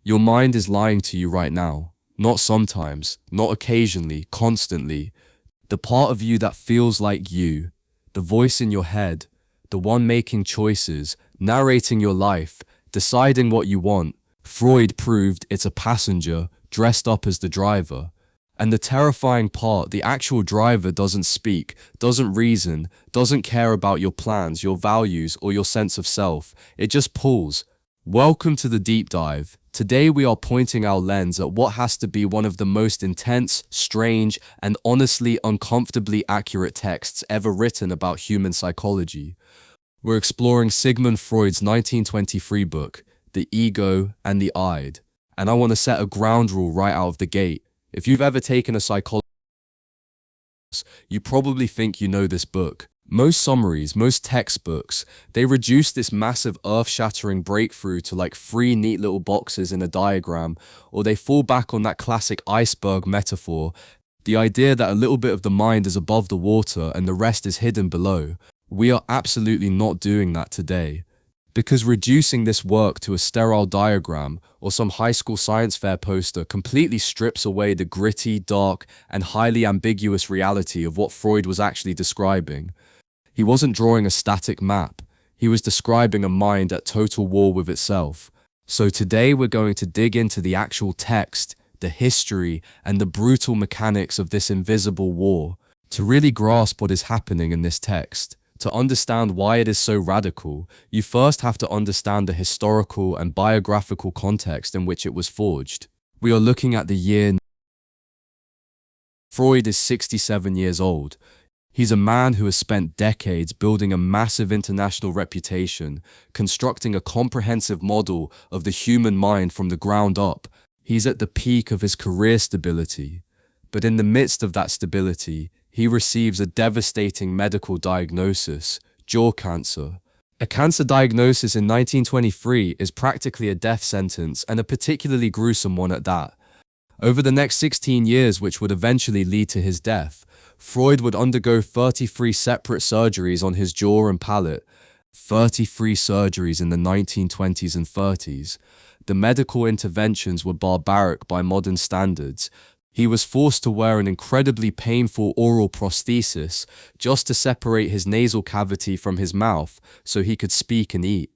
Your mind is lying to you right now. Not sometimes, not occasionally, constantly. The part of you that feels like you, the voice in your head, the one making choices, narrating your life, deciding what you want. Freud proved it's a passenger dressed up as the driver. And the terrifying part, the actual driver doesn't speak, doesn't reason, doesn't care about your plans, your values, or your sense of self. It just pulls. Welcome to the deep dive. Today we are pointing our lens at what has to be one of the most intense, strange, and honestly uncomfortably accurate texts ever written about human psychology. We're exploring Sigmund Freud's 1923 book, The Ego and the Id. And I want to set a ground rule right out of the gate. If you've ever taken a psychology course, you probably think you know this book. Most summaries, most textbooks, they reduce this massive earth-shattering breakthrough to like 3 neat little boxes in a diagram, or they fall back on that classic iceberg metaphor, the idea that a little bit of the mind is above the water and the rest is hidden below. We are absolutely not doing that today. Because reducing this work to a sterile diagram or some high school science fair poster completely strips away the gritty, dark, and highly ambiguous reality of what Freud was actually describing. He wasn't drawing a static map. He was describing a mind at total war with itself. So today we're going to dig into the actual text, the history, and the brutal mechanics of this invisible war, to really grasp what is happening in this text. To understand why it is so radical, you first have to understand the historical and biographical context in which it was forged. We are looking at the year. Freud is 67 years old. He's a man who has spent decades building a massive international reputation, constructing a comprehensive model of the human mind from the ground up. He's at the peak of his career stability. But in the midst of that stability, he receives a devastating medical diagnosis, jaw cancer. A cancer diagnosis in 1923 is practically a death sentence, and a particularly gruesome one at that. Over the next 16 years, which would eventually lead to his death, Freud would undergo 33 separate surgeries on his jaw and palate. 33 surgeries in the 1920s and 30s. The medical interventions were barbaric by modern standards. He was forced to wear an incredibly painful oral prosthesis just to separate his nasal cavity from his mouth so he could speak and eat.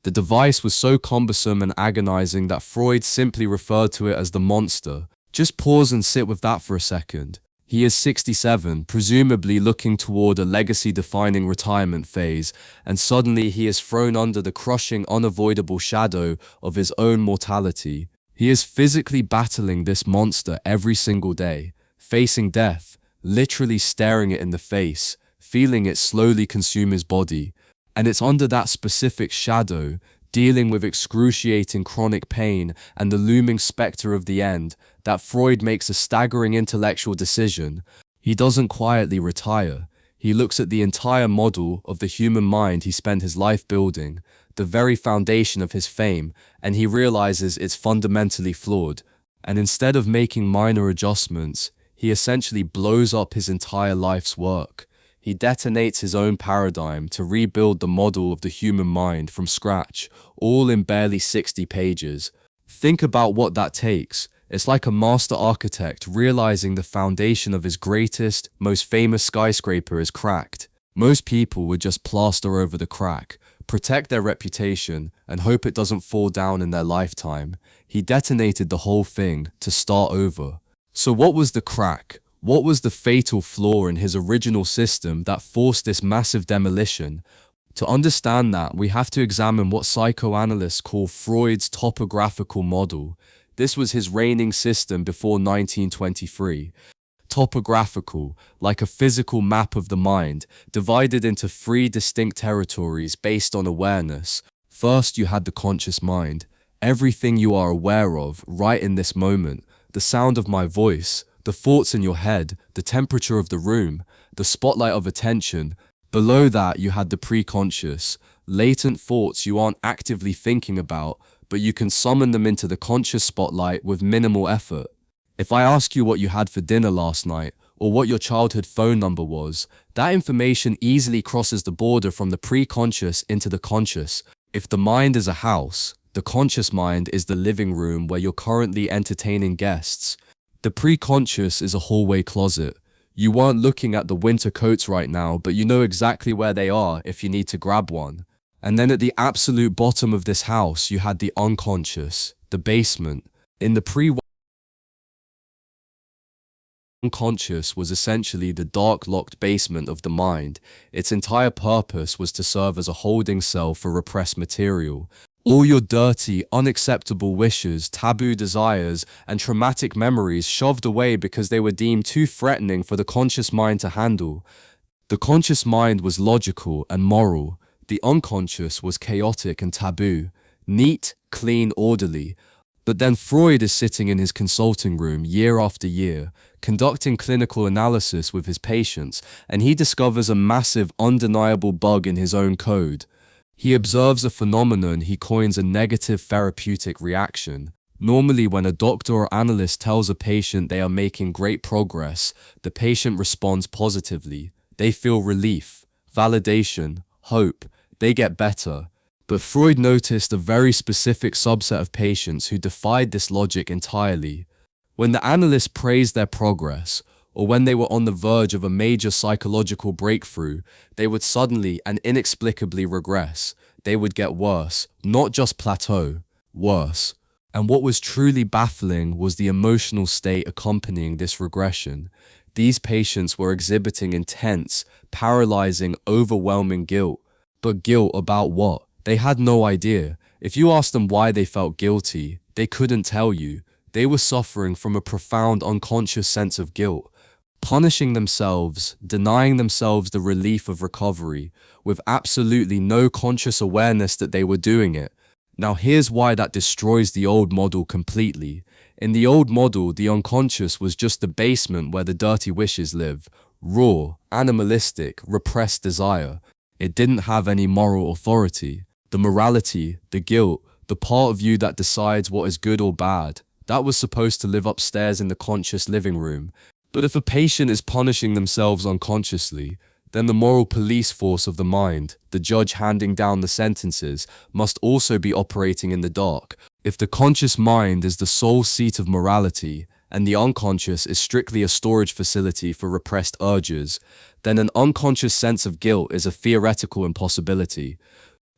The device was so cumbersome and agonizing that Freud simply referred to it as the monster. Just pause and sit with that for a second. He is 67, presumably looking toward a legacy-defining retirement phase, and suddenly he is thrown under the crushing, unavoidable shadow of his own mortality. He is physically battling this monster every single day, facing death, literally staring it in the face, feeling it slowly consume his body. And it's under that specific shadow, dealing with excruciating chronic pain and the looming specter of the end, that Freud makes a staggering intellectual decision. He doesn't quietly retire. He looks at the entire model of the human mind he spent his life building, the very foundation of his fame, and he realizes it's fundamentally flawed. And instead of making minor adjustments, he essentially blows up his entire life's work. He detonates his own paradigm to rebuild the model of the human mind from scratch, all in barely 60 pages. Think about what that takes. It's like a master architect realizing the foundation of his greatest, most famous skyscraper is cracked. Most people would just plaster over the crack, protect their reputation, and hope it doesn't fall down in their lifetime. He detonated the whole thing to start over. So what was the crack? What was the fatal flaw in his original system that forced this massive demolition? To understand that, we have to examine what psychoanalysts call Freud's topographical model. This was his reigning system before 1923. Topographical, like a physical map of the mind, divided into 3 distinct territories based on awareness. First, you had the conscious mind, everything you are aware of right in this moment, the sound of my voice, the thoughts in your head, the temperature of the room, the spotlight of attention. Below that, you had the preconscious, latent thoughts you aren't actively thinking about, but you can summon them into the conscious spotlight with minimal effort. If I ask you what you had for dinner last night, or what your childhood phone number was, that information easily crosses the border from the preconscious into the conscious. If the mind is a house, The conscious mind is the living room where you're currently entertaining guests. The pre-conscious is a hallway closet. You weren't looking at the winter coats right now, but you know exactly where they are if you need to grab one. And then at the absolute bottom of this house, you had the unconscious, the basement. In the unconscious was essentially the dark locked basement of the mind. Its entire purpose was to serve as a holding cell for repressed material. All your dirty, unacceptable wishes, taboo desires, and traumatic memories shoved away because they were deemed too threatening for the conscious mind to handle. The conscious mind was logical and moral. The unconscious was chaotic and taboo. Neat, clean, orderly. But then Freud is sitting in his consulting room year after year, conducting clinical analysis with his patients, and he discovers a massive, undeniable bug in his own code. He observes a phenomenon he coins a negative therapeutic reaction. Normally, when a doctor or analyst tells a patient they are making great progress, the patient responds positively. They feel relief, validation, hope. They get better. But Freud noticed a very specific subset of patients who defied this logic entirely. When the analyst praised their progress, or when they were on the verge of a major psychological breakthrough, they would suddenly and inexplicably regress. They would get worse, not just plateau, worse. And what was truly baffling was the emotional state accompanying this regression. These patients were exhibiting intense, paralyzing, overwhelming guilt. But guilt about what? They had no idea. If you asked them why they felt guilty, they couldn't tell you. They were suffering from a profound unconscious sense of guilt, punishing themselves, denying themselves the relief of recovery, with absolutely no conscious awareness that they were doing it. Now here's why that destroys the old model completely. In the old model, the unconscious was just the basement where the dirty wishes live. Raw, animalistic, repressed desire. It didn't have any moral authority. The morality, the guilt, the part of you that decides what is good or bad, that was supposed to live upstairs in the conscious living room. But if a patient is punishing themselves unconsciously, then the moral police force of the mind, the judge handing down the sentences, must also be operating in the dark. If the conscious mind is the sole seat of morality, and the unconscious is strictly a storage facility for repressed urges, then an unconscious sense of guilt is a theoretical impossibility.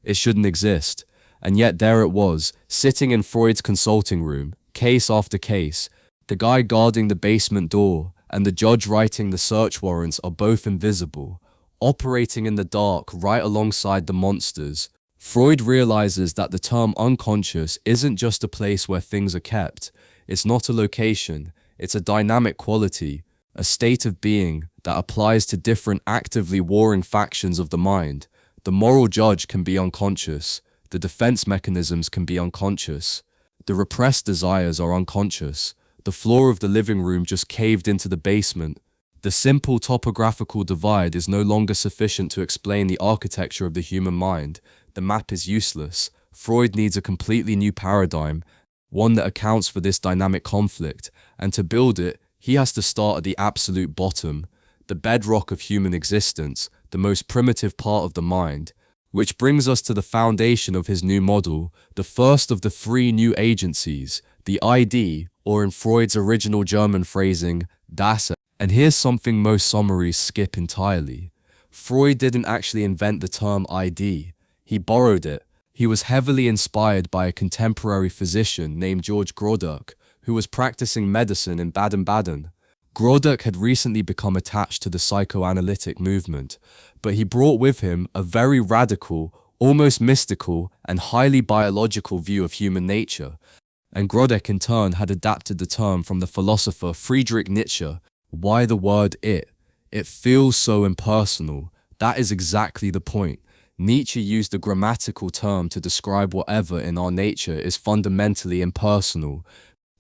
It shouldn't exist. And yet there it was, sitting in Freud's consulting room, case after case. The guy guarding the basement door and the judge writing the search warrants are both invisible, operating in the dark right alongside the monsters. Freud realizes that the term unconscious isn't just a place where things are kept. It's not a location. It's a dynamic quality, a state of being that applies to different actively warring factions of the mind. The moral judge can be unconscious. The defense mechanisms can be unconscious. The repressed desires are unconscious. The floor of the living room just caved into the basement. The simple topographical divide is no longer sufficient to explain the architecture of the human mind. The map is useless. Freud needs a completely new paradigm, one that accounts for this dynamic conflict, and to build it, he has to start at the absolute bottom, the bedrock of human existence, the most primitive part of the mind, which brings us to the foundation of his new model, the first of the three new agencies, the ID, or in Freud's original German phrasing, das. And here's something most summaries skip entirely. Freud didn't actually invent the term ID. He borrowed it. He was heavily inspired by a contemporary physician named George Grodek, who was practicing medicine in Baden-Baden. Grodek had recently become attached to the psychoanalytic movement, but he brought with him a very radical, almost mystical, and highly biological view of human nature. And Grodek in turn had adapted the term from the philosopher Friedrich Nietzsche. Why the word it? It feels so impersonal. That is exactly the point. Nietzsche used a grammatical term to describe whatever in our nature is fundamentally impersonal,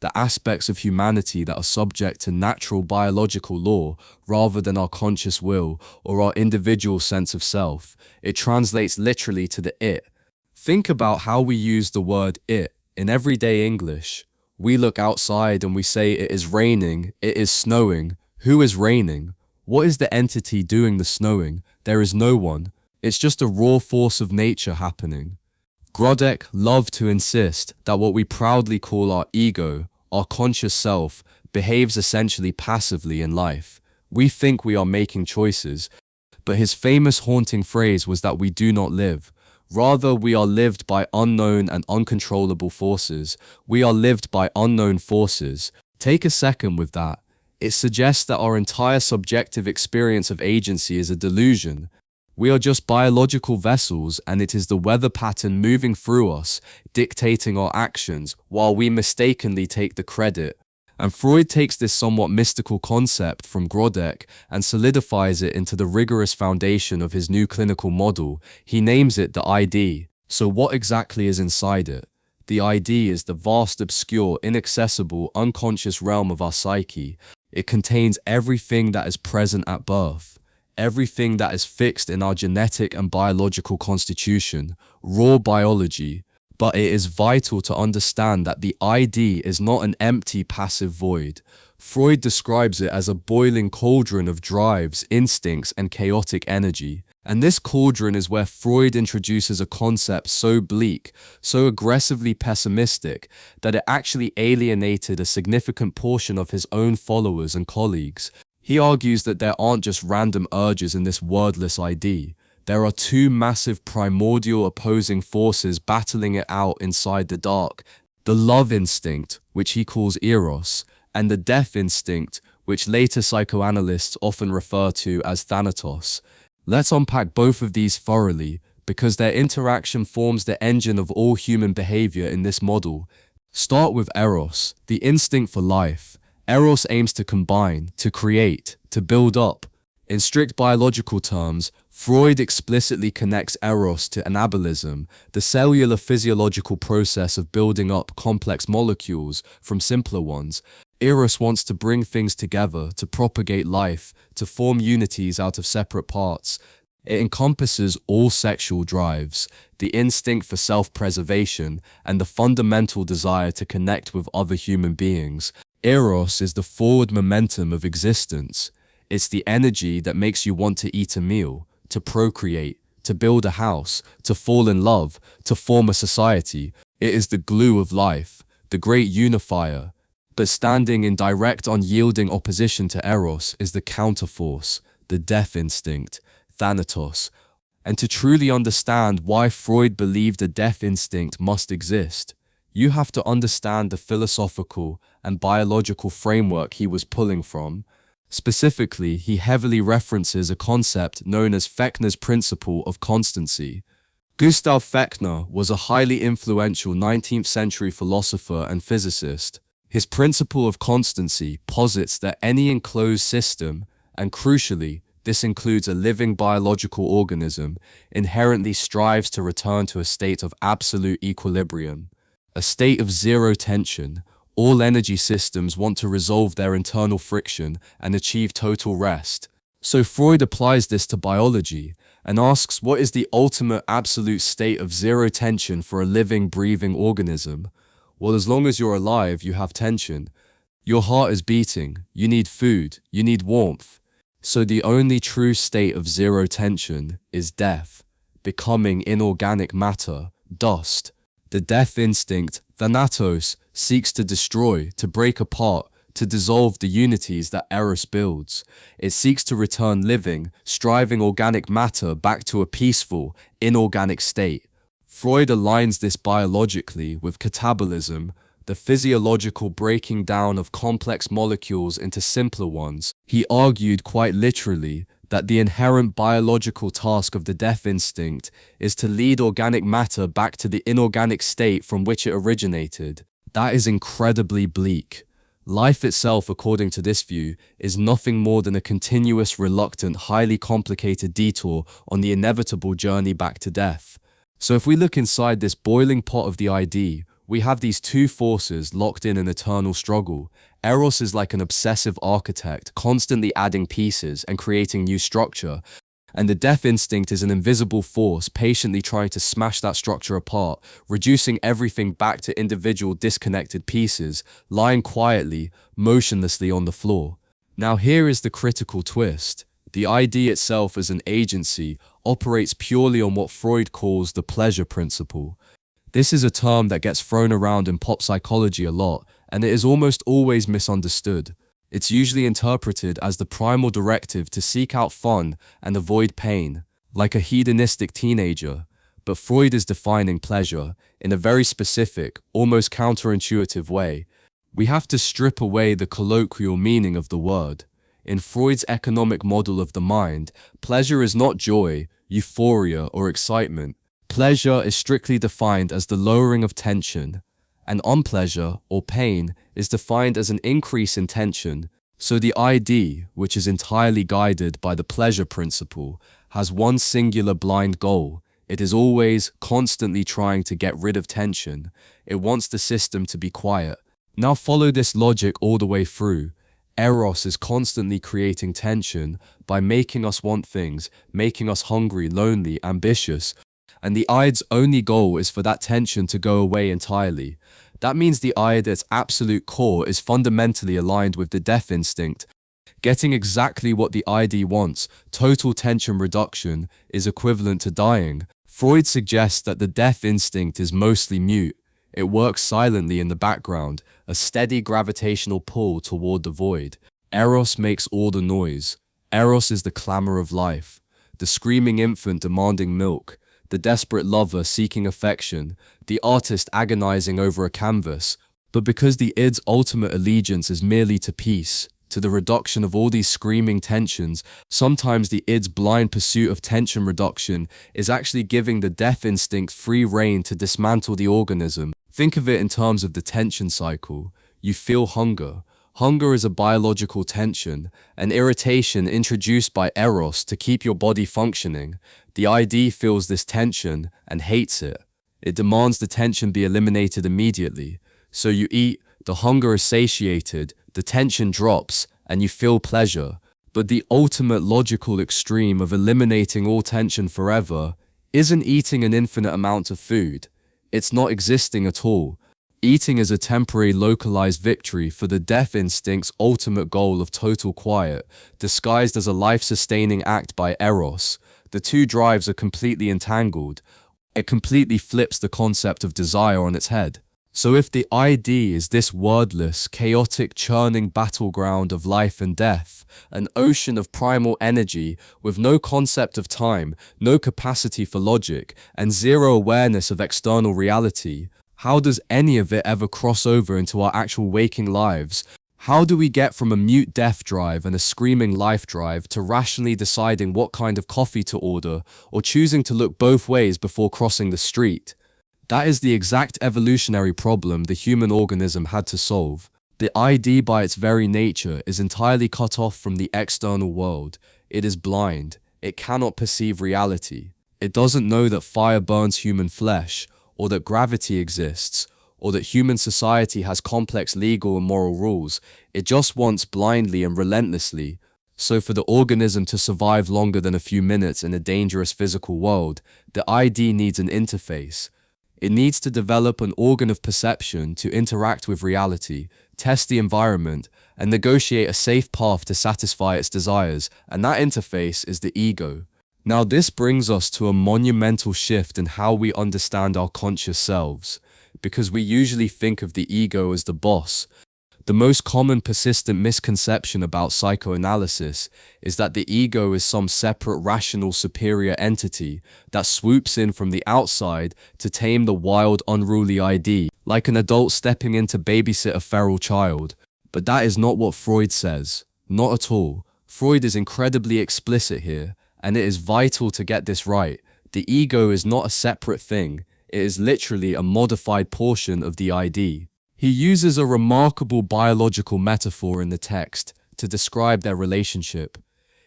the aspects of humanity that are subject to natural biological law rather than our conscious will or our individual sense of self. It translates literally to the it. Think about how we use the word it in everyday English. We look outside and we say it is raining, it is snowing. Who is raining? What is the entity doing the snowing? There is no one. It's just a raw force of nature happening. Grodek loved to insist that what we proudly call our ego, our conscious self, behaves essentially passively in life. We think we are making choices, but his famous haunting phrase was that we do not live. Rather, we are lived by unknown and uncontrollable forces. We are lived by unknown forces. Take a second with that. It suggests that our entire subjective experience of agency is a delusion. We are just biological vessels, and it is the weather pattern moving through us, dictating our actions, while we mistakenly take the credit. And Freud takes this somewhat mystical concept from Grodek and solidifies it into the rigorous foundation of his new clinical model. He names it the ID. So what exactly is inside it? The ID is the vast, obscure, inaccessible, unconscious realm of our psyche. It contains everything that is present at birth, everything that is fixed in our genetic and biological constitution, raw biology. But it is vital to understand that the ID is not an empty, passive void. Freud describes it as a boiling cauldron of drives, instincts, and chaotic energy. And this cauldron is where Freud introduces a concept so bleak, so aggressively pessimistic, that it actually alienated a significant portion of his own followers and colleagues. He argues that there aren't just random urges in this wordless ID. There are two massive primordial opposing forces battling it out inside the dark. The love instinct, which he calls Eros, and the death instinct, which later psychoanalysts often refer to as Thanatos. Let's unpack both of these thoroughly, because their interaction forms the engine of all human behavior in this model. Start with Eros, the instinct for life. Eros aims to combine, to create, to build up. In strict biological terms, Freud explicitly connects Eros to anabolism, the cellular physiological process of building up complex molecules from simpler ones. Eros wants to bring things together, to propagate life, to form unities out of separate parts. It encompasses all sexual drives, the instinct for self-preservation, and the fundamental desire to connect with other human beings. Eros is the forward momentum of existence. It's the energy that makes you want to eat a meal, to procreate, to build a house, to fall in love, to form a society. It is the glue of life, the great unifier. But standing in direct unyielding opposition to Eros is the counterforce, the death instinct, Thanatos. And to truly understand why Freud believed a death instinct must exist, you have to understand the philosophical and biological framework he was pulling from. Specifically, he heavily references a concept known as Fechner's principle of constancy. Gustav Fechner was a highly influential 19th century philosopher and physicist. His principle of constancy posits that any enclosed system, and crucially, this includes a living biological organism, inherently strives to return to a state of absolute equilibrium, a state of zero tension. All energy systems want to resolve their internal friction and achieve total rest. So Freud applies this to biology and asks, what is the ultimate absolute state of zero tension for a living, breathing organism? Well, as long as you're alive, you have tension. Your heart is beating, you need food, you need warmth. So the only true state of zero tension is death, becoming inorganic matter, dust. The death instinct, Thanatos, seeks to destroy, to break apart, to dissolve the unities that Eros builds. It seeks to return living, striving organic matter back to a peaceful, inorganic state. Freud aligns this biologically with catabolism, the physiological breaking down of complex molecules into simpler ones. He argued quite literally that the inherent biological task of the death instinct is to lead organic matter back to the inorganic state from which it originated. That is incredibly bleak. Life itself, according to this view, is nothing more than a continuous, reluctant, highly complicated detour on the inevitable journey back to death. So if we look inside this boiling pot of the ID, we have these two forces locked in an eternal struggle. Eros is like an obsessive architect, constantly adding pieces and creating new structure. And the death instinct is an invisible force patiently trying to smash that structure apart, reducing everything back to individual disconnected pieces, lying quietly, motionlessly on the floor. Now here is the critical twist. The ID itself as an agency operates purely on what Freud calls the pleasure principle. This is a term that gets thrown around in pop psychology a lot, and it is almost always misunderstood. It's usually interpreted as the primal directive to seek out fun and avoid pain, like a hedonistic teenager. But Freud is defining pleasure in a very specific, almost counterintuitive way. We have to strip away the colloquial meaning of the word. In Freud's economic model of the mind, pleasure is not joy, euphoria, or excitement. Pleasure is strictly defined as the lowering of tension, and unpleasure, or pain, is defined as an increase in tension. So the ID, which is entirely guided by the pleasure principle, has one singular blind goal. It is always, constantly trying to get rid of tension. It wants the system to be quiet. Now follow this logic all the way through. Eros is constantly creating tension by making us want things, making us hungry, lonely, ambitious. And the Id's only goal is for that tension to go away entirely. That means the Id at its absolute core is fundamentally aligned with the death instinct. Getting exactly what the ID wants, total tension reduction, is equivalent to dying. Freud suggests that the death instinct is mostly mute. It works silently in the background, a steady gravitational pull toward the void. Eros makes all the noise. Eros is the clamor of life, the screaming infant demanding milk, the desperate lover seeking affection, the artist agonizing over a canvas. But because the id's ultimate allegiance is merely to peace, to the reduction of all these screaming tensions, sometimes the id's blind pursuit of tension reduction is actually giving the death instinct free rein to dismantle the organism. Think of it in terms of the tension cycle. You feel hunger. Hunger is a biological tension, an irritation introduced by Eros to keep your body functioning. The ID feels this tension and hates it. It demands the tension be eliminated immediately. So you eat, the hunger is satiated, the tension drops, and you feel pleasure. But the ultimate logical extreme of eliminating all tension forever isn't eating an infinite amount of food. It's not existing at all. Eating is a temporary localized victory for the death instinct's ultimate goal of total quiet, disguised as a life-sustaining act by Eros. The two drives are completely entangled. It completely flips the concept of desire on its head. So if the ID is this wordless, chaotic, churning battleground of life and death, an ocean of primal energy with no concept of time, no capacity for logic, and zero awareness of external reality, how does any of it ever cross over into our actual waking lives? How do we get from a mute death drive and a screaming life drive to rationally deciding what kind of coffee to order or choosing to look both ways before crossing the street? That is the exact evolutionary problem the human organism had to solve. The ID by its very nature is entirely cut off from the external world. It is blind. It cannot perceive reality. It doesn't know that fire burns human flesh, or that gravity exists, or that human society has complex legal and moral rules. It just wants blindly and relentlessly. So for the organism to survive longer than a few minutes in a dangerous physical world, the ID needs an interface. It needs to develop an organ of perception to interact with reality, test the environment, and negotiate a safe path to satisfy its desires, and that interface is the ego. Now this brings us to a monumental shift in how we understand our conscious selves, because we usually think of the ego as the boss. The most common persistent misconception about psychoanalysis is that the ego is some separate rational superior entity that swoops in from the outside to tame the wild, unruly ID, like an adult stepping in to babysit a feral child. But that is not what Freud says. Not at all. Freud is incredibly explicit here. And it is vital to get this right. The ego is not a separate thing. It is literally a modified portion of the ID. He uses a remarkable biological metaphor in the text to describe their relationship.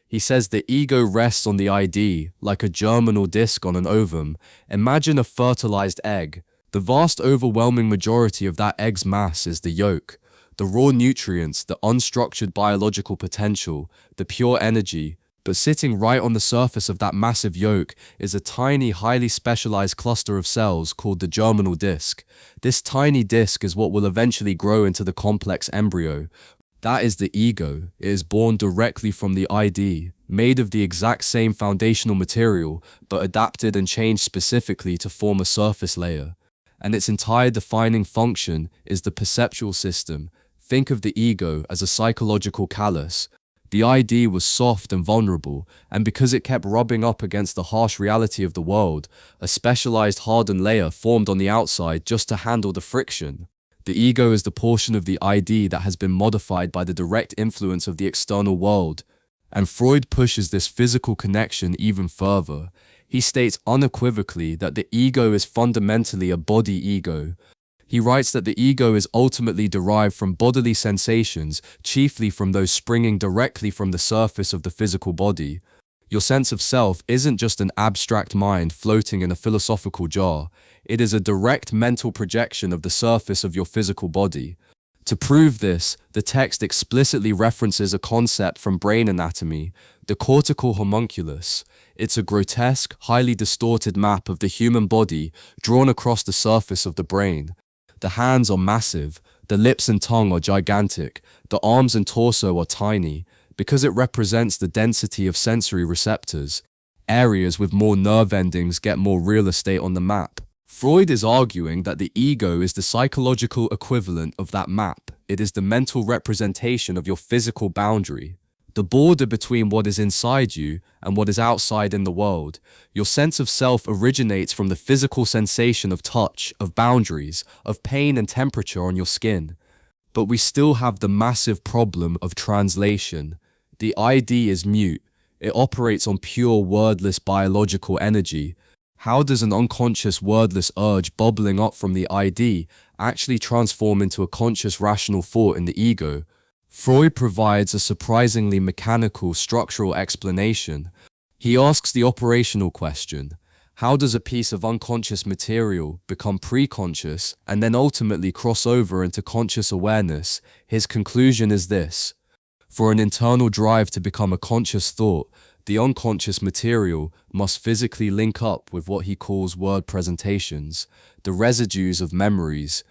He says the ego rests on the ID like a germinal disc on an ovum. Imagine a fertilized egg. The vast overwhelming majority of that egg's mass is the yolk. The raw nutrients, the unstructured biological potential, the pure energy. But sitting right on the surface of that massive yolk is a tiny, highly specialized cluster of cells called the germinal disc. This tiny disc is what will eventually grow into the complex embryo. That is the ego. It is born directly from the ID, made of the exact same foundational material, but adapted and changed specifically to form a surface layer. and its entire defining function is the perceptual system. Think of the ego as a psychological callus. The ID was soft and vulnerable, and because it kept rubbing up against the harsh reality of the world, a specialized hardened layer formed on the outside just to handle the friction. The ego is the portion of the ID that has been modified by the direct influence of the external world, and Freud pushes this physical connection even further. He states unequivocally that the ego is fundamentally a body ego. He writes that the ego is ultimately derived from bodily sensations, chiefly from those springing directly from the surface of the physical body. Your sense of self isn't just an abstract mind floating in a philosophical jar. It is a direct mental projection of the surface of your physical body. To prove this, the text explicitly references a concept from brain anatomy, the cortical homunculus. It's a grotesque, highly distorted map of the human body drawn across the surface of the brain. The hands are massive, the lips and tongue are gigantic, the arms and torso are tiny, because it represents the density of sensory receptors. Areas with more nerve endings get more real estate on the map. Freud is arguing that the ego is the psychological equivalent of that map. It is the mental representation of your physical boundary, the border between what is inside you and what is outside in the world. Your sense of self originates from the physical sensation of touch, of boundaries, of pain and temperature on your skin. But we still have the massive problem of translation. The ID is mute. It operates on pure wordless biological energy. How does an unconscious wordless urge bubbling up from the ID actually transform into a conscious rational thought in the ego? Freud provides a surprisingly mechanical, structural explanation. He asks the operational question: how does a piece of unconscious material become preconscious and then ultimately cross over into conscious awareness? His conclusion is this: for an internal drive to become a conscious thought, the unconscious material must physically link up with what he calls word presentations, the residues of memories.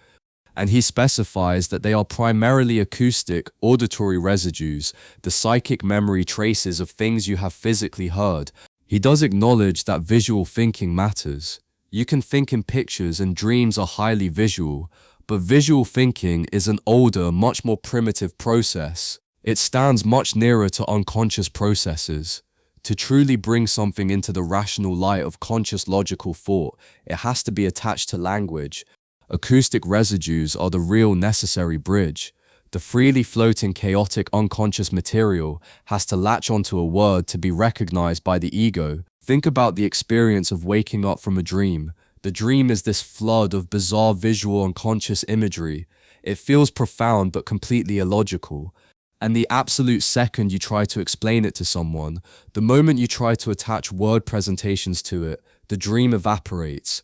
And he specifies that they are primarily acoustic, auditory residues, the psychic memory traces of things you have physically heard. He does acknowledge that visual thinking matters. You can think in pictures and dreams are highly visual, but visual thinking is an older, much more primitive process. It stands much nearer to unconscious processes. To truly bring something into the rational light of conscious logical thought, it has to be attached to language. Acoustic residues are the real necessary bridge. The freely floating chaotic unconscious material has to latch onto a word to be recognized by the ego. Think about the experience of waking up from a dream. The dream is this flood of bizarre visual unconscious imagery. It feels profound but completely illogical. And the absolute second you try to explain it to someone, the moment you try to attach word presentations to it, the dream evaporates.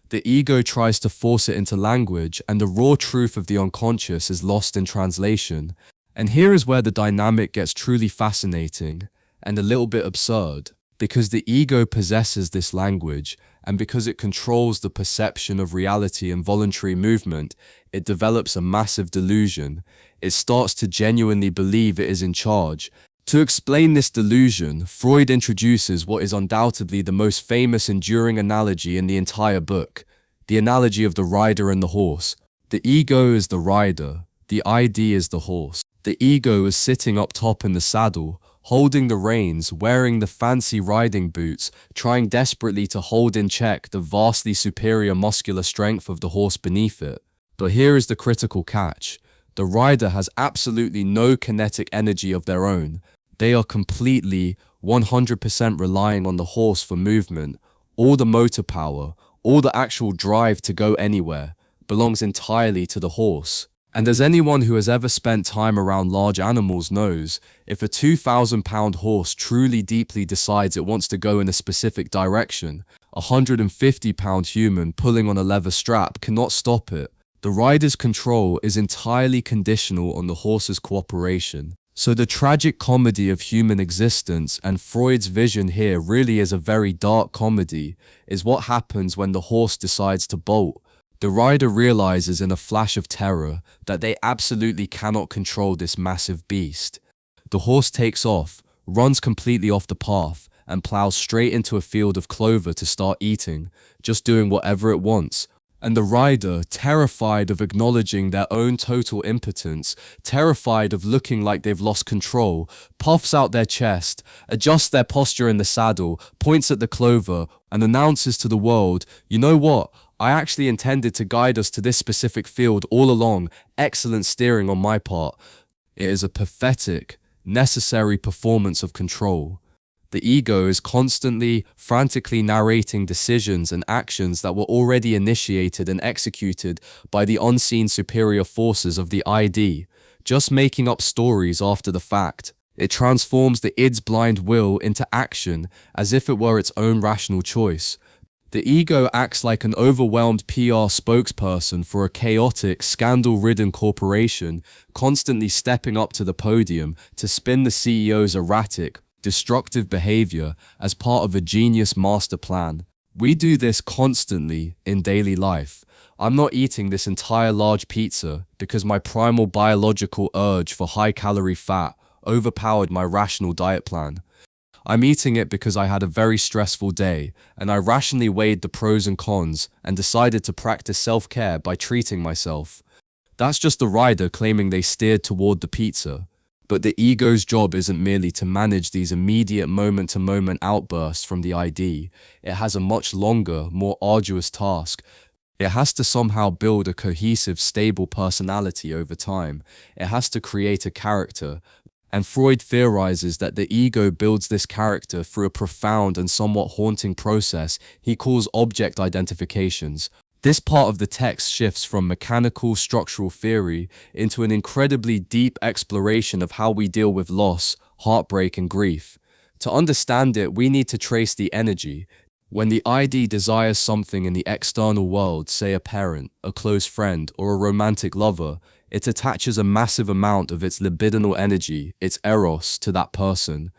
The ego tries to force it into language, and the raw truth of the unconscious is lost in translation. And here is where the dynamic gets truly fascinating and a little bit absurd. Because the ego possesses this language, and because it controls the perception of reality and voluntary movement, it develops a massive delusion. It starts to genuinely believe it is in charge. To explain this delusion, Freud introduces what is undoubtedly the most famous enduring analogy in the entire book, the analogy of the rider and the horse. The ego is the rider, the ID is the horse. The ego is sitting up top in the saddle, holding the reins, wearing the fancy riding boots, trying desperately to hold in check the vastly superior muscular strength of the horse beneath it. But here is the critical catch. The rider has absolutely no kinetic energy of their own. They are completely, 100% relying on the horse for movement. All the motor power, all the actual drive to go anywhere, belongs entirely to the horse. And as anyone who has ever spent time around large animals knows, if a 2,000-pound horse truly deeply decides it wants to go in a specific direction, a 150-pound human pulling on a leather strap cannot stop it. The rider's control is entirely conditional on the horse's cooperation. So the tragic comedy of human existence, and Freud's vision here really is a very dark comedy, is what happens when the horse decides to bolt. The rider realizes in a flash of terror that they absolutely cannot control this massive beast. The horse takes off, runs completely off the path, and plows straight into a field of clover to start eating, just doing whatever it wants. And the rider, terrified of acknowledging their own total impotence, terrified of looking like they've lost control, puffs out their chest, adjusts their posture in the saddle, points at the clover, and announces to the world, "You know what? I actually intended to guide us to this specific field all along. Excellent steering on my part." It is a pathetic, necessary performance of control. The ego is constantly, frantically narrating decisions and actions that were already initiated and executed by the unseen superior forces of the ID, just making up stories after the fact. It transforms the id's blind will into action as if it were its own rational choice. The ego acts like an overwhelmed PR spokesperson for a chaotic, scandal-ridden corporation, constantly stepping up to the podium to spin the CEO's erratic, destructive behavior as part of a genius master plan. We do this constantly in daily life. I'm not eating this entire large pizza because my primal biological urge for high-calorie fat overpowered my rational diet plan. I'm eating it because I had a very stressful day, and I rationally weighed the pros and cons and decided to practice self-care by treating myself. That's just the rider claiming they steered toward the pizza. But the ego's job isn't merely to manage these immediate moment-to-moment outbursts from the ID. It has a much longer, more arduous task. It has to somehow build a cohesive, stable personality over time. It has to create a character. And Freud theorizes that the ego builds this character through a profound and somewhat haunting process he calls object identifications. This part of the text shifts from mechanical structural theory into an incredibly deep exploration of how we deal with loss, heartbreak, and grief. To understand it, we need to trace the energy. When the ID desires something in the external world, say a parent, a close friend, or a romantic lover, it attaches a massive amount of its libidinal energy, its Eros, to that person.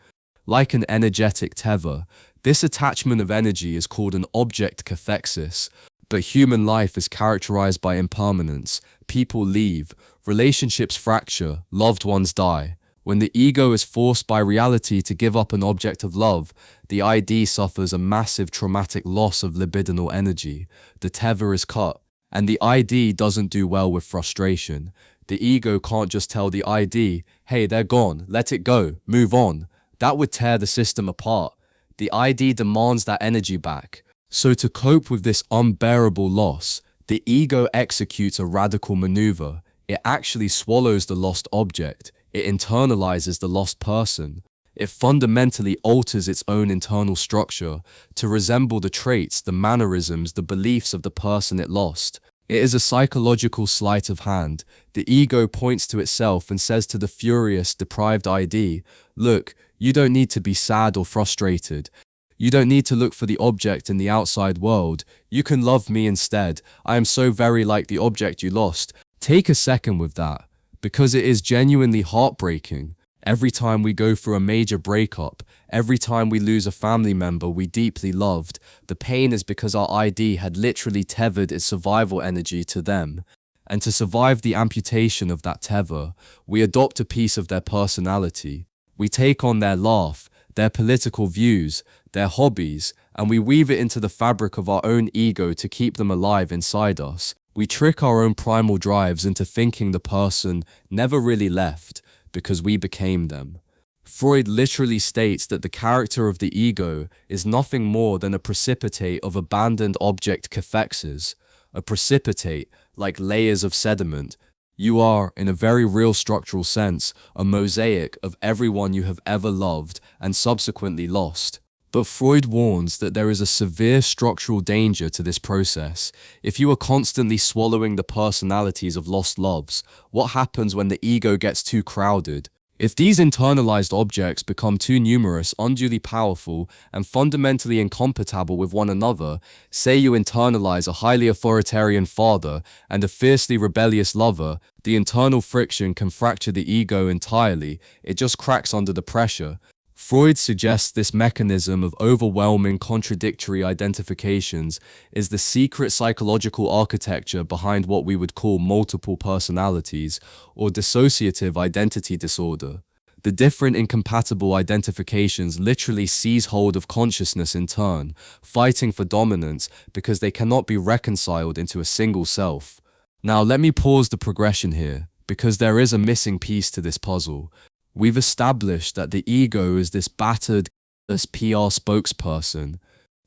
Like an energetic tether, this attachment of energy is called an object cathexis. But human life is characterized by impermanence. People leave, relationships fracture, loved ones die. When the ego is forced by reality to give up an object of love, the ID suffers a massive traumatic loss of libidinal energy. The tether is cut, and the ID doesn't do well with frustration. The ego can't just tell the ID, "Hey, they're gone, let it go, move on." That would tear the system apart. The ID demands that energy back. So to cope with this unbearable loss, the ego executes a radical maneuver. It actually swallows the lost object. It internalizes the lost person. It fundamentally alters its own internal structure to resemble the traits, the mannerisms, the beliefs of the person it lost. It is a psychological sleight of hand. The ego points to itself and says to the furious, deprived ID, "Look, you don't need to be sad or frustrated. You don't need to look for the object in the outside world. You can love me instead. I am so very like the object you lost." Take a second with that, because it is genuinely heartbreaking. Every time we go through a major breakup, every time we lose a family member we deeply loved, the pain is because our ID had literally tethered its survival energy to them. And to survive the amputation of that tether, we adopt a piece of their personality. We take on their laugh, their political views, their hobbies, and we weave it into the fabric of our own ego to keep them alive inside us. We trick our own primal drives into thinking the person never really left because we became them. Freud literally states that the character of the ego is nothing more than a precipitate of abandoned object cathexes. A precipitate, like layers of sediment. You are, in a very real structural sense, a mosaic of everyone you have ever loved and subsequently lost. But Freud warns that there is a severe structural danger to this process. If you are constantly swallowing the personalities of lost loves, what happens when the ego gets too crowded? If these internalized objects become too numerous, unduly powerful, and fundamentally incompatible with one another, say you internalize a highly authoritarian father and a fiercely rebellious lover, the internal friction can fracture the ego entirely. It just cracks under the pressure. Freud suggests this mechanism of overwhelming contradictory identifications is the secret psychological architecture behind what we would call multiple personalities or dissociative identity disorder. The different incompatible identifications literally seize hold of consciousness in turn, fighting for dominance because they cannot be reconciled into a single self. Now let me pause the progression here, because there is a missing piece to this puzzle. We've established that the ego is this battered PR spokesperson,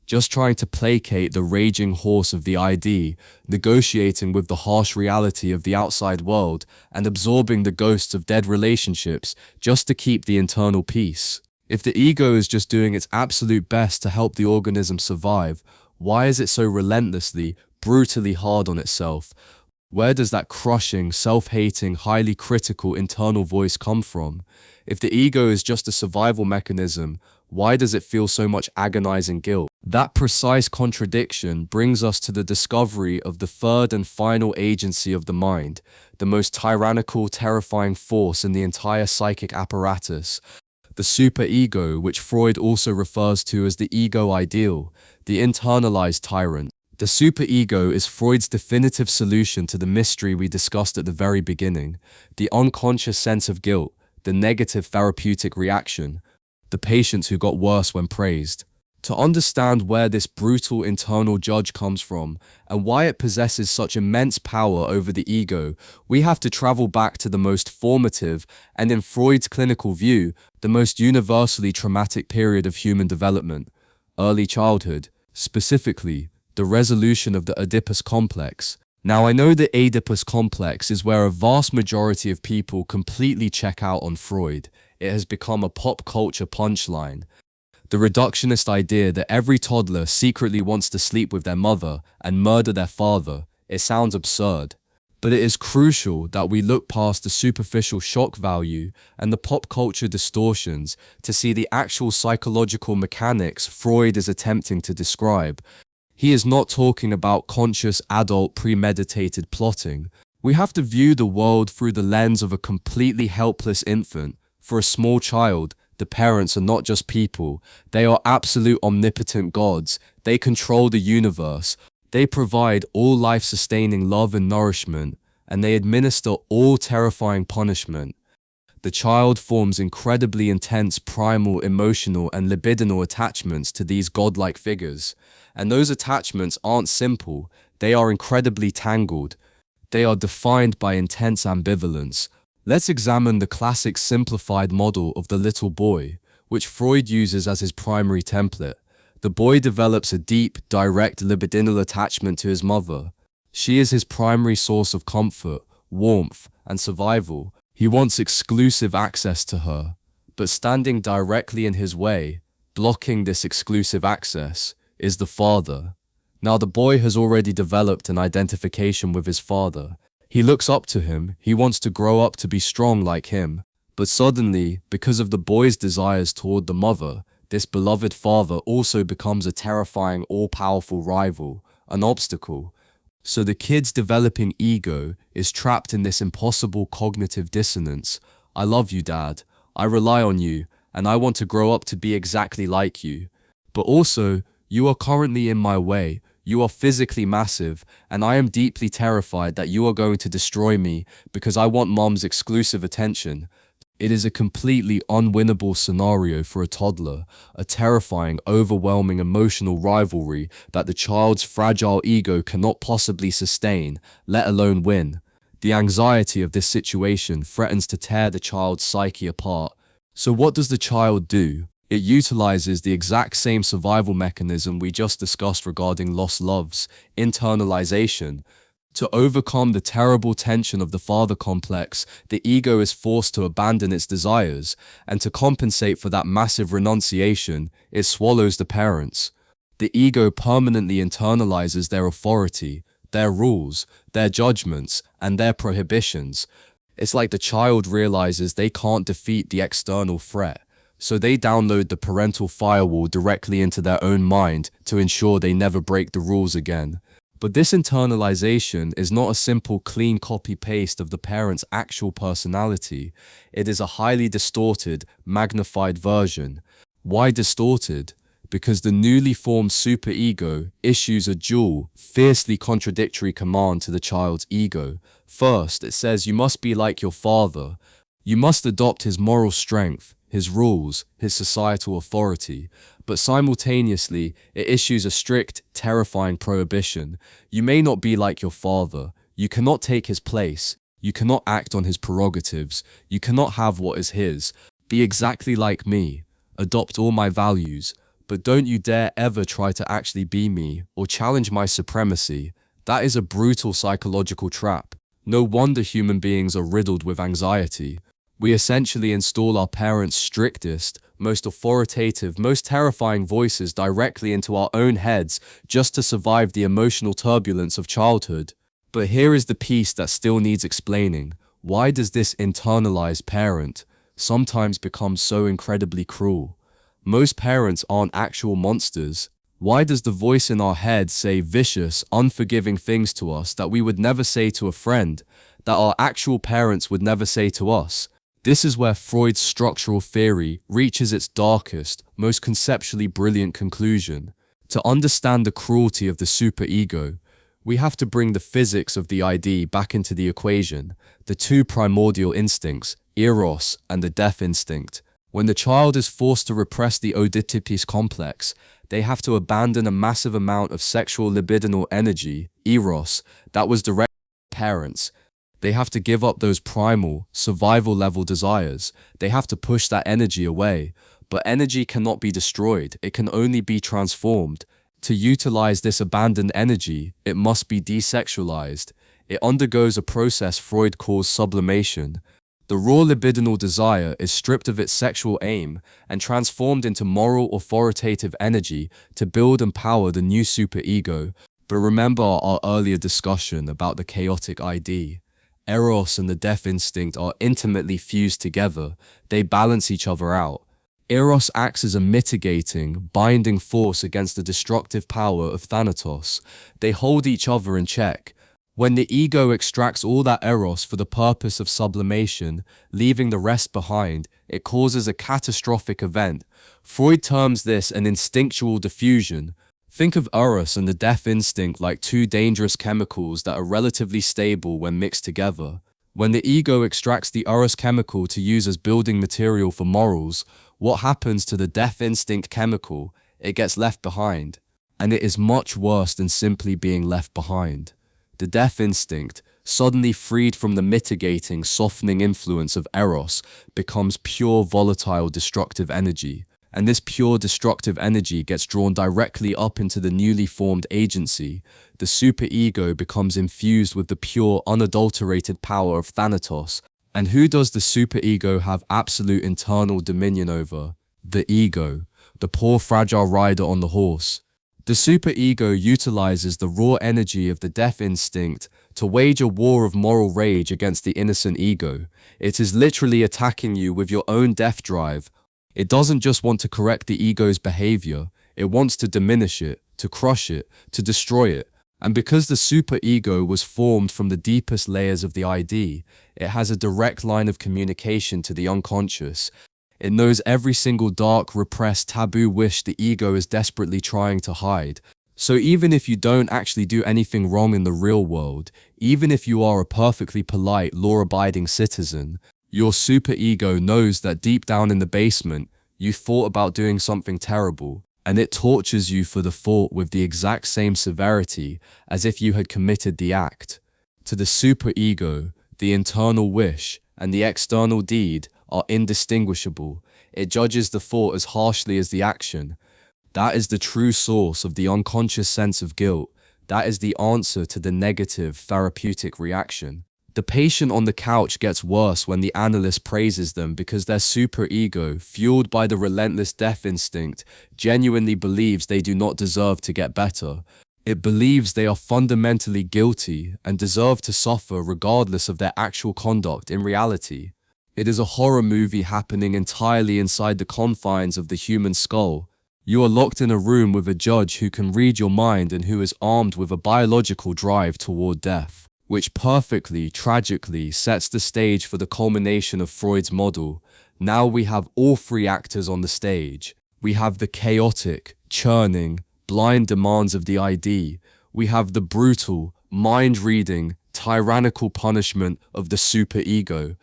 just trying to placate the raging horse of the ID, negotiating with the harsh reality of the outside world, and absorbing the ghosts of dead relationships just to keep the internal peace. If the ego is just doing its absolute best to help the organism survive, why is it so relentlessly, brutally hard on itself? Where does that crushing, self-hating, highly critical internal voice come from? If the ego is just a survival mechanism, why does it feel so much agonizing guilt? That precise contradiction brings us to the discovery of the third and final agency of the mind, the most tyrannical, terrifying force in the entire psychic apparatus, the superego, which Freud also refers to as the ego ideal, the internalized tyrant. The superego is Freud's definitive solution to the mystery we discussed at the very beginning, the unconscious sense of guilt, the negative therapeutic reaction, the patient who got worse when praised. To understand where this brutal internal judge comes from and why it possesses such immense power over the ego, we have to travel back to the most formative and, in Freud's clinical view, the most universally traumatic period of human development, early childhood, specifically the resolution of the Oedipus complex. Now, I know the Oedipus complex is where a vast majority of people completely check out on Freud. It has become a pop culture punchline. The reductionist idea that every toddler secretly wants to sleep with their mother and murder their father, it sounds absurd. But it is crucial that we look past the superficial shock value and the pop culture distortions to see the actual psychological mechanics Freud is attempting to describe. He is not talking about conscious adult premeditated plotting. We have to view the world through the lens of a completely helpless infant. For a small child, the parents are not just people, they are absolute omnipotent gods. They control the universe, they provide all life-sustaining love and nourishment, and they administer all terrifying punishment. The child forms incredibly intense primal, emotional, and libidinal attachments to these godlike figures. And those attachments aren't simple, they are incredibly tangled. They are defined by intense ambivalence. Let's examine the classic simplified model of the little boy, which Freud uses as his primary template. The boy develops a deep, direct libidinal attachment to his mother. She is his primary source of comfort, warmth, and survival. He wants exclusive access to her, but standing directly in his way, blocking this exclusive access, is the father. Now the boy has already developed an identification with his father. He looks up to him, he wants to grow up to be strong like him. But suddenly, because of the boy's desires toward the mother, this beloved father also becomes a terrifying, all-powerful rival, an obstacle. So the kid's developing ego is trapped in this impossible cognitive dissonance. I love you, Dad. I rely on you, and I want to grow up to be exactly like you. But also, you are currently in my way. You are physically massive, and I am deeply terrified that you are going to destroy me because I want Mom's exclusive attention. It is a completely unwinnable scenario for a toddler, a terrifying, overwhelming emotional rivalry that the child's fragile ego cannot possibly sustain, let alone win. The anxiety of this situation threatens to tear the child's psyche apart. So what does the child do? It utilizes the exact same survival mechanism we just discussed regarding lost loves, internalization. To overcome the terrible tension of the father complex, the ego is forced to abandon its desires, and to compensate for that massive renunciation, it swallows the parents. The ego permanently internalizes their authority, their rules, their judgments, and their prohibitions. It's like the child realizes they can't defeat the external threat, so they download the parental firewall directly into their own mind to ensure they never break the rules again. But this internalization is not a simple clean copy-paste of the parent's actual personality. It is a highly distorted, magnified version. Why distorted? Because the newly formed superego issues a dual, fiercely contradictory command to the child's ego. First, it says you must be like your father. You must adopt his moral strength, his rules, his societal authority, but simultaneously it issues a strict, terrifying prohibition. You may not be like your father, you cannot take his place, you cannot act on his prerogatives, you cannot have what is his. Be exactly like me, adopt all my values, but don't you dare ever try to actually be me or challenge my supremacy. That is a brutal psychological trap. No wonder human beings are riddled with anxiety. We essentially install our parents' strictest, most authoritative, most terrifying voices directly into our own heads just to survive the emotional turbulence of childhood. But here is the piece that still needs explaining. Why does this internalized parent sometimes become so incredibly cruel? Most parents aren't actual monsters. Why does the voice in our head say vicious, unforgiving things to us that we would never say to a friend, that our actual parents would never say to us? This is where Freud's structural theory reaches its darkest, most conceptually brilliant conclusion. To understand the cruelty of the superego, we have to bring the physics of the ID back into the equation, the two primordial instincts, Eros and the death instinct. When the child is forced to repress the Oedipus complex, they have to abandon a massive amount of sexual libidinal energy, Eros, that was directed at parents. They have to give up those primal, survival-level desires. They have to push that energy away. But energy cannot be destroyed. It can only be transformed. To utilize this abandoned energy, it must be desexualized. It undergoes a process Freud calls sublimation. The raw libidinal desire is stripped of its sexual aim and transformed into moral authoritative energy to build and power the new superego. But remember our earlier discussion about the chaotic ID. Eros and the death instinct are intimately fused together. They balance each other out. Eros acts as a mitigating, binding force against the destructive power of Thanatos. They hold each other in check. When the ego extracts all that Eros for the purpose of sublimation, leaving the rest behind, it causes a catastrophic event. Freud terms this an instinctual diffusion. Think of Eros and the death instinct like two dangerous chemicals that are relatively stable when mixed together. When the ego extracts the Eros chemical to use as building material for morals, what happens to the death instinct chemical? It gets left behind. And it is much worse than simply being left behind. The death instinct, suddenly freed from the mitigating, softening influence of Eros, becomes pure volatile destructive energy. And this pure destructive energy gets drawn directly up into the newly formed agency. The superego becomes infused with the pure, unadulterated power of Thanatos. And who does the superego have absolute internal dominion over? The ego, the poor fragile rider on the horse. The superego utilizes the raw energy of the death instinct to wage a war of moral rage against the innocent ego. It is literally attacking you with your own death drive. It doesn't just want to correct the ego's behavior, it wants to diminish it, to crush it, to destroy it. And because the superego was formed from the deepest layers of the ID, it has a direct line of communication to the unconscious. It knows every single dark, repressed, taboo wish the ego is desperately trying to hide. So even if you don't actually do anything wrong in the real world, even if you are a perfectly polite, law-abiding citizen, your superego knows that deep down in the basement, you thought about doing something terrible, and it tortures you for the thought with the exact same severity as if you had committed the act. To the superego, the internal wish and the external deed are indistinguishable. It judges the thought as harshly as the action. That is the true source of the unconscious sense of guilt. That is the answer to the negative therapeutic reaction. The patient on the couch gets worse when the analyst praises them because their superego, fueled by the relentless death instinct, genuinely believes they do not deserve to get better. It believes they are fundamentally guilty and deserve to suffer regardless of their actual conduct in reality. It is a horror movie happening entirely inside the confines of the human skull. You are locked in a room with a judge who can read your mind and who is armed with a biological drive toward death, which perfectly, tragically sets the stage for the culmination of Freud's model. Now we have all three actors on the stage. We have the chaotic, churning, blind demands of the ID. We have the brutal, mind-reading, tyrannical punishment of the superego.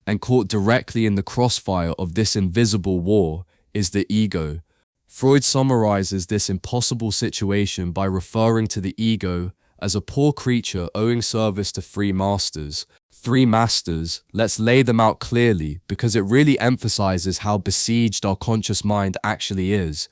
And caught directly in the crossfire of this invisible war is the ego. Freud summarizes this impossible situation by referring to the ego as a poor creature owing service to three masters. Three masters, let's lay them out clearly because it really emphasizes how besieged our conscious mind actually is.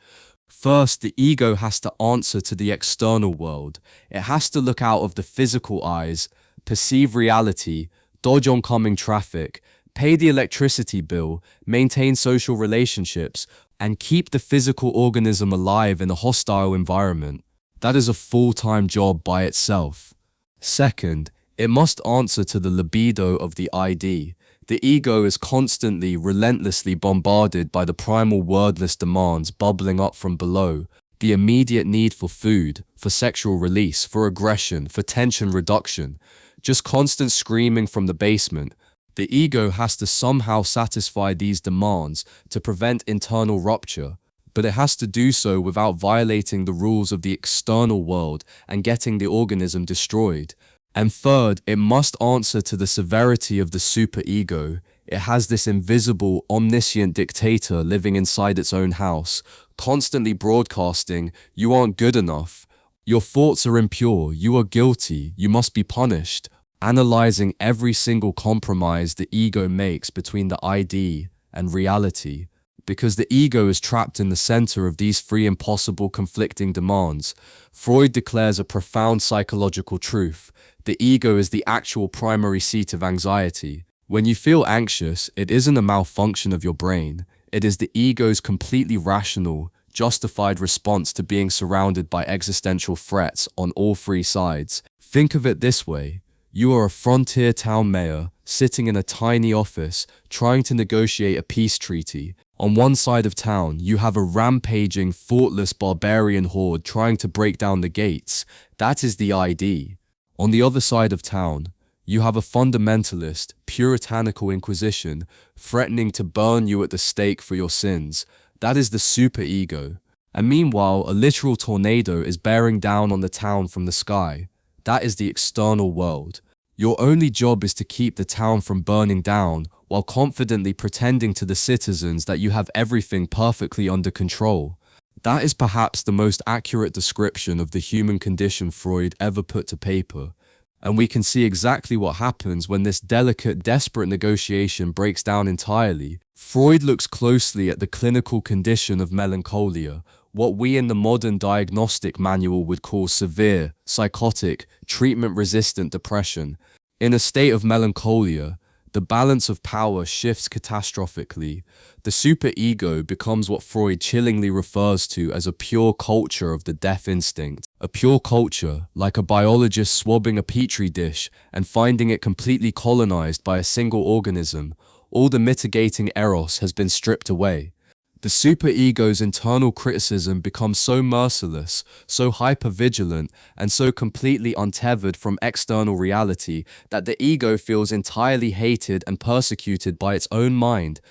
First, the ego has to answer to the external world. It has to look out of the physical eyes, perceive reality, dodge oncoming traffic, pay the electricity bill, maintain social relationships, and keep the physical organism alive in a hostile environment. That is a full-time job by itself. Second, it must answer to the libido of the ID. The ego is constantly, relentlessly bombarded by the primal wordless demands bubbling up from below. The immediate need for food, for sexual release, for aggression, for tension reduction. Just constant screaming from the basement. The ego has to somehow satisfy these demands to prevent internal rupture, but it has to do so without violating the rules of the external world and getting the organism destroyed. And third, it must answer to the severity of the superego. It has this invisible, omniscient dictator living inside its own house, constantly broadcasting, "You aren't good enough. Your thoughts are impure. You are guilty. You must be punished." Analyzing every single compromise the ego makes between the ID and reality. Because the ego is trapped in the center of these three impossible conflicting demands, Freud declares a profound psychological truth. The ego is the actual primary seat of anxiety. When you feel anxious, it isn't a malfunction of your brain. It is the ego's completely rational, justified response to being surrounded by existential threats on all three sides. Think of it this way. You are a frontier town mayor, sitting in a tiny office, trying to negotiate a peace treaty. On one side of town, you have a rampaging, thoughtless barbarian horde trying to break down the gates. That is the ID. On the other side of town, you have a fundamentalist, puritanical inquisition threatening to burn you at the stake for your sins. That is the superego. And meanwhile, a literal tornado is bearing down on the town from the sky. That is the external world. Your only job is to keep the town from burning down while confidently pretending to the citizens that you have everything perfectly under control. That is perhaps the most accurate description of the human condition Freud ever put to paper. And we can see exactly what happens when this delicate, desperate negotiation breaks down entirely. Freud looks closely at the clinical condition of melancholia, what we in the modern diagnostic manual would call severe, psychotic, treatment-resistant depression. In a state of melancholia, the balance of power shifts catastrophically. The superego becomes what Freud chillingly refers to as a pure culture of the death instinct. A pure culture, like a biologist swabbing a petri dish and finding it completely colonized by a single organism. All the mitigating Eros has been stripped away. The superego's internal criticism becomes so merciless, so hypervigilant, and so completely untethered from external reality that the ego feels entirely hated and persecuted by its own mind.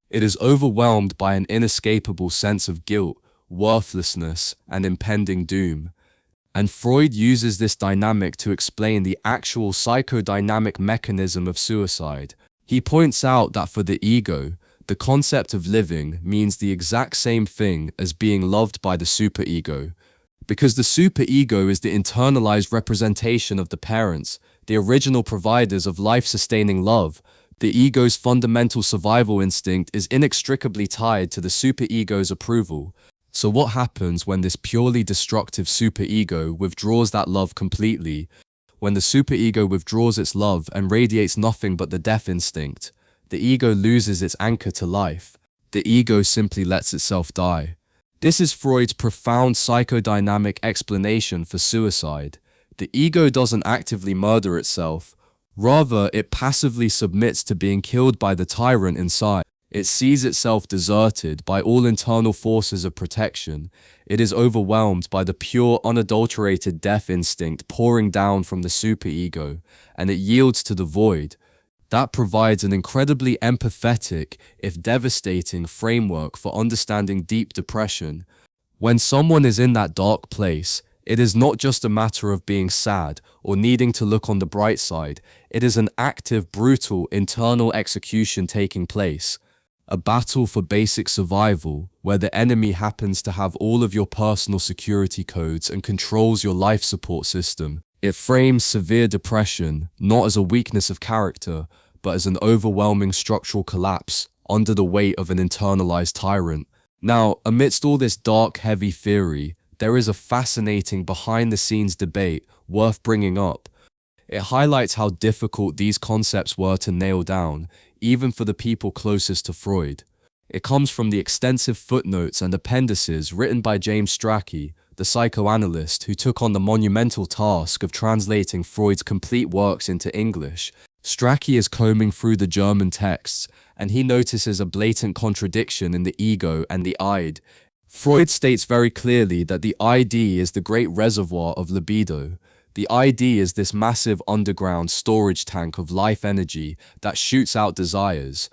It is overwhelmed by an inescapable sense of guilt, worthlessness, and impending doom. And Freud uses this dynamic to explain the actual psychodynamic mechanism of suicide. He points out that for the ego, the concept of living means the exact same thing as being loved by the superego. Because the superego is the internalized representation of the parents, the original providers of life-sustaining love, the ego's fundamental survival instinct is inextricably tied to the superego's approval. So what happens when this purely destructive superego withdraws that love completely? When the superego withdraws its love and radiates nothing but the death instinct, the ego loses its anchor to life. The ego simply lets itself die. This is Freud's profound psychodynamic explanation for suicide. The ego doesn't actively murder itself. Rather, it passively submits to being killed by the tyrant inside. It sees itself deserted by all internal forces of protection. It is overwhelmed by the pure, unadulterated death instinct pouring down from the superego, and it yields to the void. That provides an incredibly empathetic, if devastating, framework for understanding deep depression. When someone is in that dark place, It is not just a matter of being sad or needing to look on the bright side. It is an active, brutal, internal execution taking place. A battle for basic survival, where the enemy happens to have all of your personal security codes and controls your life support system. It frames severe depression not as a weakness of character, but as an overwhelming structural collapse under the weight of an internalized tyrant. Now, amidst all this dark, heavy theory, there is a fascinating behind-the-scenes debate worth bringing up. It highlights how difficult these concepts were to nail down, even for the people closest to Freud. It comes from the extensive footnotes and appendices written by James Strachey, the psychoanalyst who took on the monumental task of translating Freud's complete works into English. Strachey is combing through the German texts, and he notices a blatant contradiction in the ego and the id. Freud states very clearly that the id is the great reservoir of libido. The id is this massive underground storage tank of life energy that shoots out desires.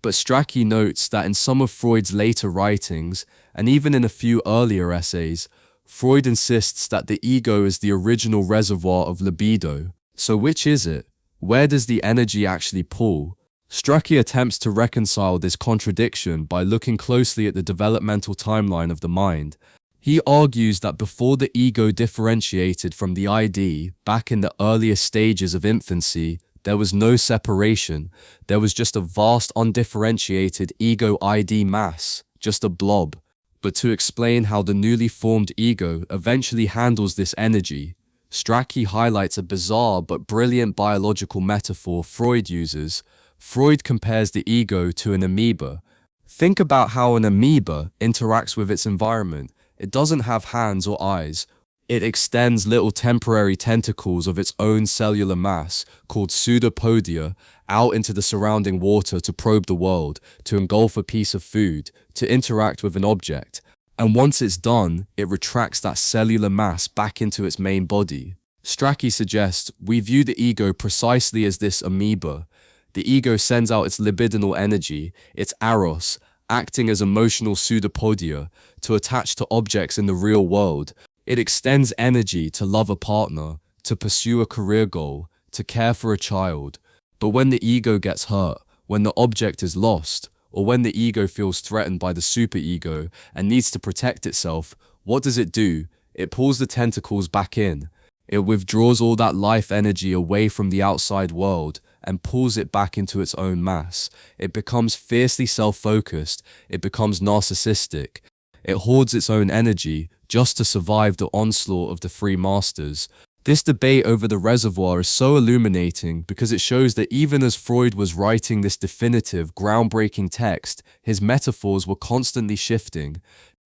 But Strachey notes that in some of Freud's later writings, and even in a few earlier essays, Freud insists that the ego is the original reservoir of libido. So which is it? Where does the energy actually pull? Strachey attempts to reconcile this contradiction by looking closely at the developmental timeline of the mind. He argues that before the ego differentiated from the id, back in the earliest stages of infancy, there was no separation. There was just a vast undifferentiated ego-id mass, just a blob. But to explain how the newly formed ego eventually handles this energy, Strachey highlights a bizarre but brilliant biological metaphor Freud uses. Freud compares the ego to an amoeba. Think about how an amoeba interacts with its environment. It doesn't have hands or eyes. It extends little temporary tentacles of its own cellular mass, called pseudopodia, out into the surrounding water to probe the world, to engulf a piece of food, to interact with an object. And once it's done, it retracts that cellular mass back into its main body. Strachey suggests we view the ego precisely as this amoeba. The ego sends out its libidinal energy, its Eros, acting as emotional pseudopodia, to attach to objects in the real world. It extends energy to love a partner, to pursue a career goal, to care for a child. But when the ego gets hurt, when the object is lost, or when the ego feels threatened by the superego and needs to protect itself, what does it do? It pulls the tentacles back in. It withdraws all that life energy away from the outside world and pulls it back into its own mass. It becomes fiercely self-focused. It becomes narcissistic. It hoards its own energy just to survive the onslaught of the three masters. This debate over the reservoir is so illuminating because it shows that even as Freud was writing this definitive, groundbreaking text, his metaphors were constantly shifting.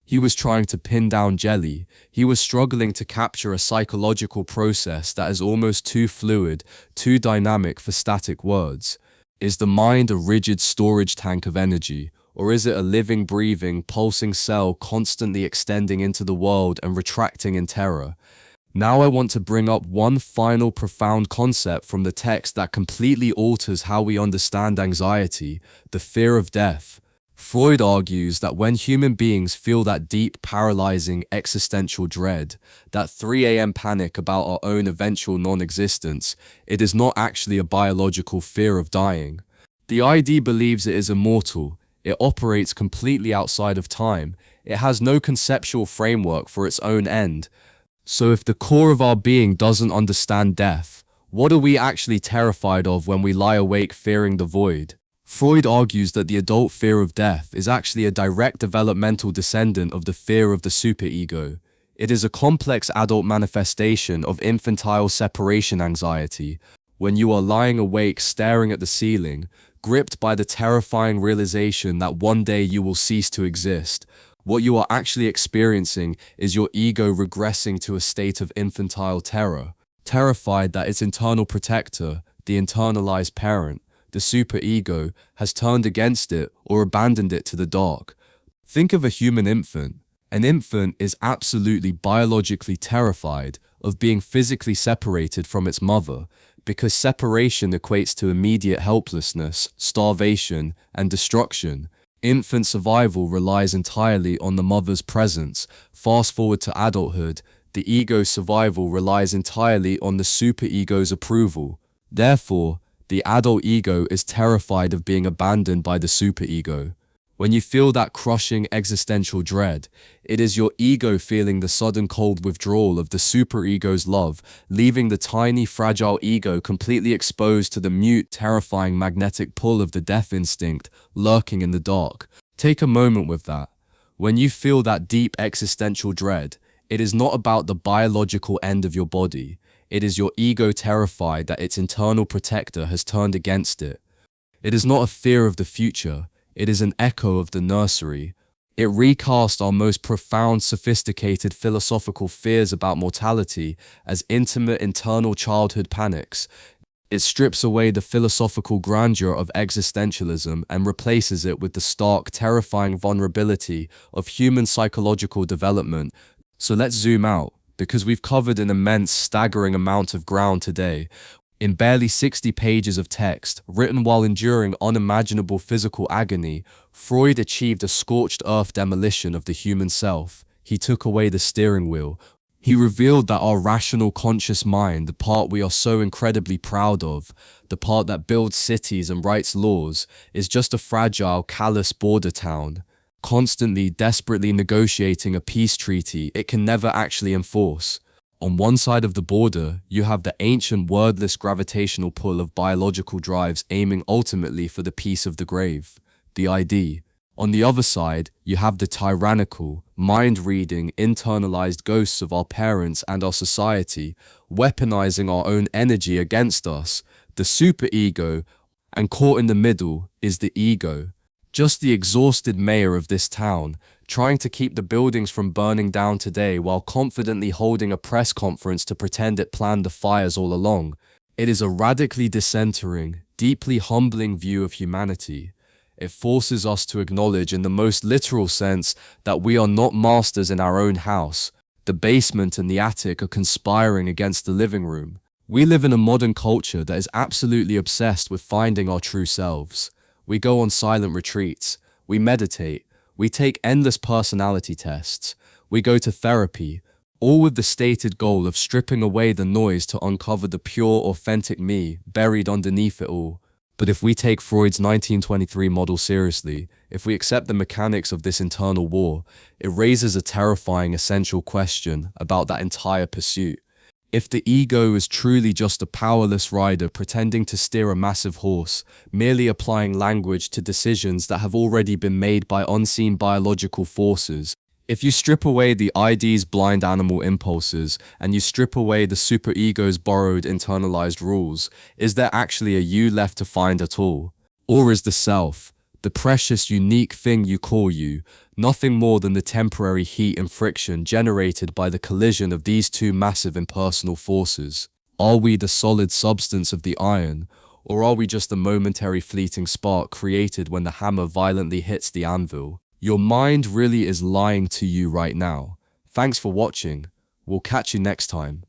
He was trying to pin down jelly. He was struggling to capture a psychological process that is almost too fluid, too dynamic for static words. Is the mind a rigid storage tank of energy, or is it a living, breathing, pulsing cell constantly extending into the world and retracting in terror? Now I want to bring up one final profound concept from the text that completely alters how we understand anxiety, the fear of death. Freud argues that when human beings feel that deep, paralyzing, existential dread, that 3 a.m. panic about our own eventual non-existence, it is not actually a biological fear of dying. The ID believes it is immortal. It operates completely outside of time. It has no conceptual framework for its own end. So if the core of our being doesn't understand death, what are we actually terrified of when we lie awake fearing the void? Freud argues that the adult fear of death is actually a direct developmental descendant of the fear of the superego. It is a complex adult manifestation of infantile separation anxiety, when you are lying awake staring at the ceiling, gripped by the terrifying realization that one day you will cease to exist. What you are actually experiencing is your ego regressing to a state of infantile terror, terrified that its internal protector, the internalized parent, the superego, has turned against it or abandoned it to the dark. Think of a human infant. An infant is absolutely biologically terrified of being physically separated from its mother, because separation equates to immediate helplessness, starvation, and destruction. Infant survival relies entirely on the mother's presence. Fast forward to adulthood, the ego's survival relies entirely on the superego's approval. Therefore, the adult ego is terrified of being abandoned by the superego. When you feel that crushing existential dread, it is your ego feeling the sudden cold withdrawal of the superego's love, leaving the tiny, fragile ego completely exposed to the mute, terrifying magnetic pull of the death instinct lurking in the dark. Take a moment with that. When you feel that deep existential dread, it is not about the biological end of your body. It is your ego terrified that its internal protector has turned against it. It is not a fear of the future. It is an echo of the nursery. It recasts our most profound, sophisticated philosophical fears about mortality as intimate internal childhood panics. It strips away the philosophical grandeur of existentialism and replaces it with the stark, terrifying vulnerability of human psychological development. So let's zoom out, because we've covered an immense, staggering amount of ground today. In barely 60 pages of text, written while enduring unimaginable physical agony, Freud achieved a scorched earth demolition of the human self. He took away the steering wheel. He revealed that our rational conscious mind, the part we are so incredibly proud of, the part that builds cities and writes laws, is just a fragile, callous border town, constantly, desperately negotiating a peace treaty it can never actually enforce. On one side of the border, you have the ancient wordless gravitational pull of biological drives aiming ultimately for the peace of the grave, the ID. On the other side, you have the tyrannical, mind-reading, internalized ghosts of our parents and our society, weaponizing our own energy against us, the superego, and caught in the middle is the ego. Just the exhausted mayor of this town, trying to keep the buildings from burning down today while confidently holding a press conference to pretend it planned the fires all along. It is a radically decentering, deeply humbling view of humanity. It forces us to acknowledge in the most literal sense that we are not masters in our own house. The basement and the attic are conspiring against the living room. We live in a modern culture that is absolutely obsessed with finding our true selves. We go on silent retreats. We meditate. We take endless personality tests. We go to therapy, all with the stated goal of stripping away the noise to uncover the pure, authentic me buried underneath it all. But if we take Freud's 1923 model seriously, if we accept the mechanics of this internal war, it raises a terrifying essential question about that entire pursuit. If the ego is truly just a powerless rider pretending to steer a massive horse, merely applying language to decisions that have already been made by unseen biological forces, if you strip away the ID's blind animal impulses and you strip away the superego's borrowed internalized rules, is there actually a you left to find at all? Or is the self, the precious unique thing you call you, nothing more than the temporary heat and friction generated by the collision of these two massive impersonal forces? Are we the solid substance of the iron, or are we just a momentary fleeting spark created when the hammer violently hits the anvil? Your mind really is lying to you right now. Thanks for watching. We'll catch you next time.